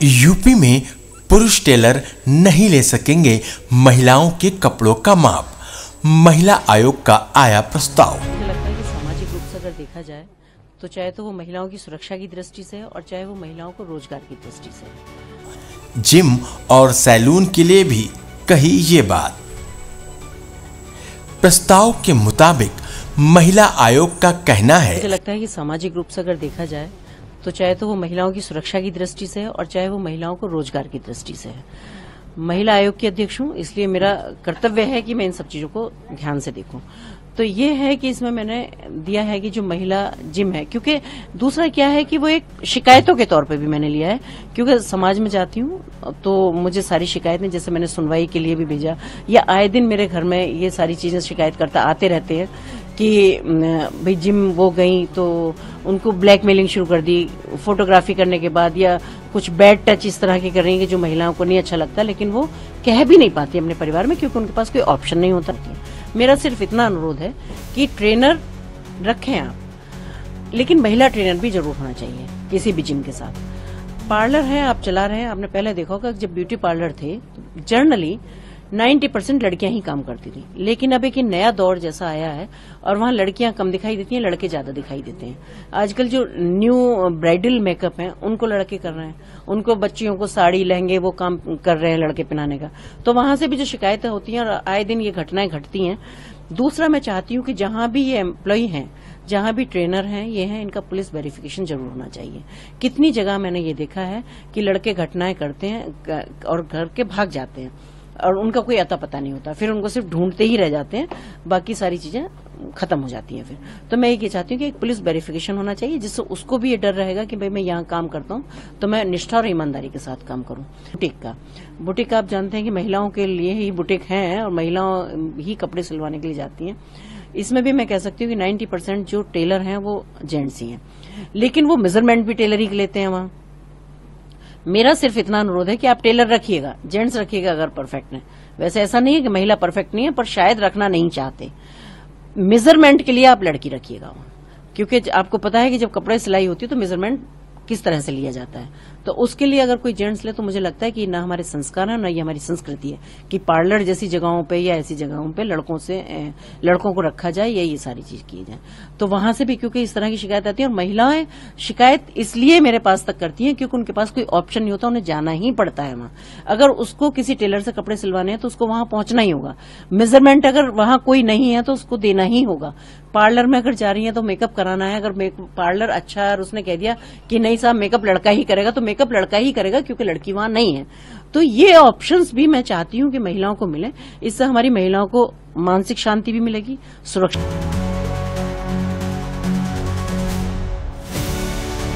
UP में पुरुष Taylor नहीं ले सकेंगे महिलाओं के कपड़ों का माप। महिला आयोग का आया प्रस्ताव। मुझे लगता है कि सामाजिक रूप से अगर देखा जाए तो चाहे तो वो महिलाओं की सुरक्षा की दृष्टि से और चाहे वो महिलाओं को रोजगार की दृष्टि से। जिम और सैलून के लिए भी कही ये बात। प्रस्ताव के मुताबिक महिला आयोग का कहना है, मुझे लगता है कि सामाजिक रूप से अगर देखा जाए तो चाहे तो वो महिलाओं की सुरक्षा की दृष्टि से और चाहे वो महिलाओं को रोजगार की दृष्टि से है। महिला आयोग की अध्यक्ष हूँ, इसलिए मेरा कर्तव्य है कि मैं इन सब चीजों को ध्यान से देखूं। तो ये है कि इसमें मैंने दिया है कि जो महिला जिम है, क्योंकि दूसरा क्या है कि वो एक शिकायतों के तौर पे भी मैंने लिया है, क्योंकि समाज में जाती हूँ तो मुझे सारी शिकायतें, जैसे मैंने सुनवाई के लिए भी भेजा या आए दिन मेरे घर में ये सारी चीजें शिकायतकर्ता आते रहते हैं कि भाई जिम वो गई तो उनको ब्लैकमेलिंग शुरू कर दी फोटोग्राफी करने के बाद, या कुछ बैड टच इस तरह के कर रही है जो महिलाओं को नहीं अच्छा लगता, लेकिन वो कह भी नहीं पाती अपने परिवार में क्योंकि उनके पास कोई ऑप्शन नहीं होता। मेरा सिर्फ इतना अनुरोध है कि ट्रेनर रखें आप, लेकिन महिला ट्रेनर भी जरूर होना चाहिए किसी भी जिम के साथ। पार्लर है, आप चला रहे हैं, आपने पहले देखा होगा जब ब्यूटी पार्लर थे जनरली 90% लड़कियां ही काम करती थी, लेकिन अब एक नया दौर जैसा आया है और वहां लड़कियां कम दिखाई देती हैं, लड़के ज्यादा दिखाई देते हैं। आजकल जो न्यू ब्राइडल मेकअप है उनको लड़के कर रहे हैं, उनको बच्चियों को साड़ी लहंगे वो काम कर रहे हैं लड़के पहनाने का। तो वहां से भी जो शिकायतें होती हैं और आए दिन ये घटनाएं घटती हैं। दूसरा, मैं चाहती हूँ कि जहां भी ये एम्प्लॉय हैं, जहां भी ट्रेनर हैं, ये हैं, इनका पुलिस वेरिफिकेशन जरूर होना चाहिए। कितनी जगह मैंने ये देखा है कि लड़के घटनाएं करते हैं और घर के भाग जाते हैं और उनका कोई अता पता नहीं होता, फिर उनको सिर्फ ढूंढते ही रह जाते हैं, बाकी सारी चीजें खत्म हो जाती हैं फिर। तो मैं ये चाहती हूँ कि एक पुलिस वेरिफिकेशन होना चाहिए, जिससे उसको भी ये डर रहेगा कि भाई मैं यहाँ काम करता हूँ तो मैं निष्ठा और ईमानदारी के साथ काम करूँ। बुटीक का आप जानते हैं कि महिलाओं के लिए ही बुटीक हैं और महिलाओं ही कपड़े सिलवाने के लिए जाती हैं। इसमें भी मैं कह सकती हूँ कि 90% जो टेलर हैं वो जेंट्स ही हैं, लेकिन वो मेजरमेंट भी टेलर ही लेते हैं वहां। मेरा सिर्फ इतना अनुरोध है कि आप टेलर रखिएगा, जेंट्स रखिएगा अगर परफेक्ट है। वैसे ऐसा नहीं है कि महिला परफेक्ट नहीं है, पर शायद रखना नहीं चाहते। मेजरमेंट के लिए आप लड़की रखिएगा वहां, क्योंकि आपको पता है कि जब कपड़े सिलाई होती है तो मेजरमेंट किस तरह से लिया जाता है। तो उसके लिए अगर कोई जेंट्स ले तो मुझे लगता है कि ना हमारे संस्कार है ना ये हमारी संस्कृति है कि पार्लर जैसी जगहों पे या ऐसी जगहों पे लड़कों को रखा जाए या ये सारी चीज की जाए। तो वहां से भी क्योंकि इस तरह की शिकायत आती है, और महिलाएं शिकायत इसलिए मेरे पास तक करती हैं क्योंकि उनके पास कोई ऑप्शन नहीं होता, उन्हें जाना ही पड़ता है वहां। अगर उसको किसी टेलर से कपड़े सिलवाने हैं तो उसको वहां पहुंचना ही होगा। मेजरमेंट अगर वहां कोई नहीं है तो उसको देना ही होगा। पार्लर में अगर जा रही है तो मेकअप कराना है, अगर पार्लर अच्छा है और उसने कह दिया कि नहीं साहब मेकअप लड़का ही करेगा तो मेकअप लड़का ही करेगा क्योंकि लड़की वहां नहीं है। तो ये ऑप्शंस भी मैं चाहती हूं कि महिलाओं को मिले, इससे हमारी महिलाओं को मानसिक शांति भी मिलेगी, सुरक्षा।